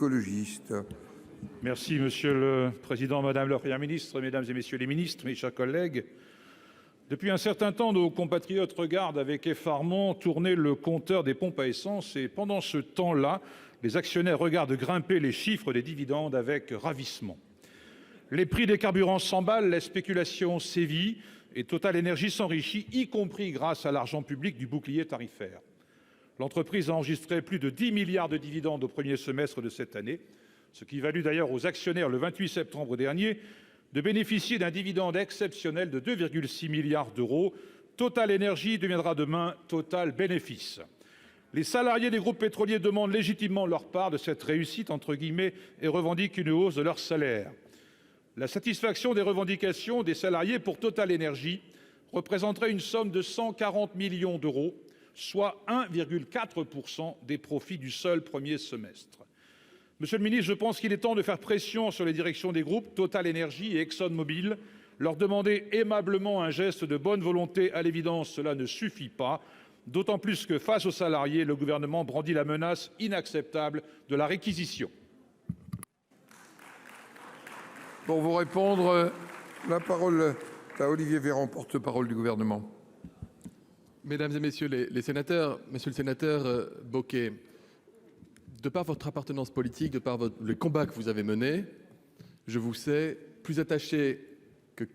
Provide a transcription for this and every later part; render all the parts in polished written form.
écologiste. Merci Monsieur le Président, Madame la Première ministre, Mesdames et Messieurs les ministres, mes chers collègues. Depuis un certain temps, nos compatriotes regardent avec effarement tourner le compteur des pompes à essence et pendant ce temps-là, les actionnaires regardent grimper les chiffres des dividendes avec ravissement. Les prix des carburants s'emballent, la spéculation sévit et Total Énergie s'enrichit, y compris grâce à l'argent public du bouclier tarifaire. L'entreprise a enregistré plus de 10 milliards de dividendes au premier semestre de cette année, ce qui valut d'ailleurs aux actionnaires le 28 septembre dernier de bénéficier d'un dividende exceptionnel de 2,6 milliards d'euros. Total Énergie deviendra demain Total Bénéfice. Les salariés des groupes pétroliers demandent légitimement leur part de cette réussite, entre guillemets, et revendiquent une hausse de leur salaire. La satisfaction des revendications des salariés pour Total Énergie représenterait une somme de 140 millions d'euros, soit 1,4% des profits du seul premier semestre. Monsieur le ministre, je pense qu'il est temps de faire pression sur les directions des groupes Total Énergie et ExxonMobil, leur demander aimablement un geste de bonne volonté. À l'évidence, cela ne suffit pas, d'autant plus que face aux salariés, le gouvernement brandit la menace inacceptable de la réquisition. Pour vous répondre, la parole est à Olivier Véran, porte-parole du gouvernement. Mesdames et messieurs les sénateurs, monsieur le sénateur Bocquet, de par votre appartenance politique, de par le combat que vous avez mené, je vous sais plus attaché que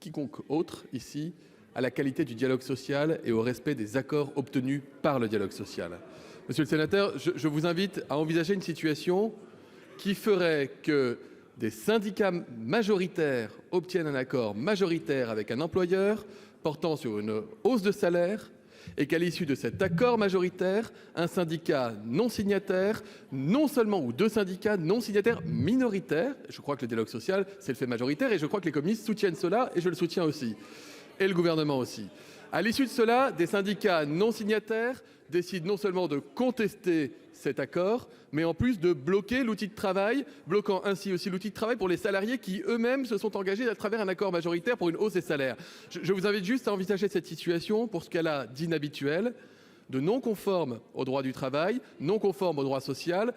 quiconque autre ici à la qualité du dialogue social et au respect des accords obtenus par le dialogue social. Monsieur le sénateur, je vous invite à envisager une situation qui ferait que des syndicats majoritaires obtiennent un accord majoritaire avec un employeur portant sur une hausse de salaire et qu'à l'issue de cet accord majoritaire, un syndicat non signataire, non seulement, ou deux syndicats non signataires minoritaires, je crois que le dialogue social, c'est le fait majoritaire, et je crois que les communistes soutiennent cela, et je le soutiens aussi, et le gouvernement aussi. À l'issue de cela, des syndicats non signataires décident non seulement de contester cet accord, mais en plus de bloquer l'outil de travail, bloquant ainsi aussi l'outil de travail pour les salariés qui eux-mêmes se sont engagés à travers un accord majoritaire pour une hausse des salaires. Je vous invite juste à envisager cette situation pour ce qu'elle a d'inhabituel, de non conforme au droit du travail, non conforme au droit social.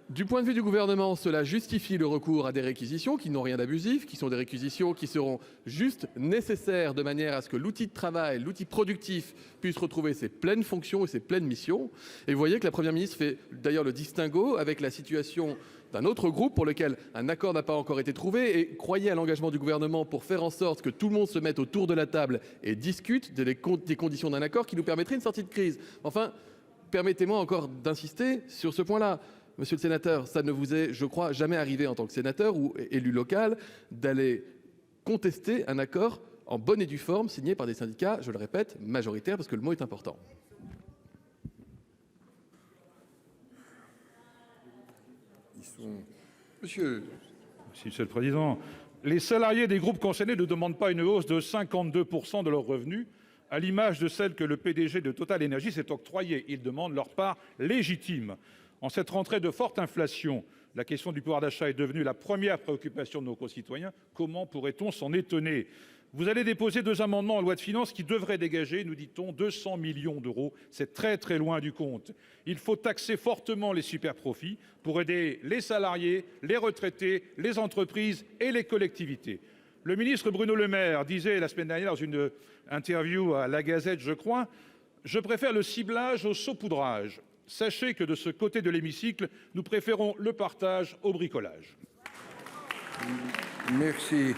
Du point de vue du gouvernement, cela justifie le recours à des réquisitions qui n'ont rien d'abusif, qui sont des réquisitions qui seront juste nécessaires de manière à ce que l'outil de travail, l'outil productif puisse retrouver ses pleines fonctions et ses pleines missions. Et vous voyez que la Première ministre fait d'ailleurs le distinguo avec la situation d'un autre groupe pour lequel un accord n'a pas encore été trouvé, et croyez à l'engagement du gouvernement pour faire en sorte que tout le monde se mette autour de la table et discute des conditions d'un accord qui nous permettrait une sortie de crise. Enfin, permettez-moi encore d'insister sur ce point-là. Monsieur le sénateur, ça ne vous est, je crois, jamais arrivé en tant que sénateur ou élu local d'aller contester un accord en bonne et due forme signé par des syndicats, je le répète, majoritaires, parce que le mot est important. Monsieur. Merci, Monsieur le Président. Les salariés des groupes concernés ne demandent pas une hausse de 52% de leurs revenus, à l'image de celle que le PDG de Total Énergie s'est octroyée. Ils demandent leur part légitime. En cette rentrée de forte inflation, la question du pouvoir d'achat est devenue la première préoccupation de nos concitoyens. Comment pourrait-on s'en étonner ? Vous allez déposer 2 amendements en loi de finances qui devraient dégager, nous dit-on, 200 millions d'euros. C'est très très loin du compte. Il faut taxer fortement les superprofits pour aider les salariés, les retraités, les entreprises et les collectivités. Le ministre Bruno Le Maire disait la semaine dernière dans une interview à La Gazette, je crois, « Je préfère le ciblage au saupoudrage ». Sachez que de ce côté de l'hémicycle, nous préférons le partage au bricolage. Merci.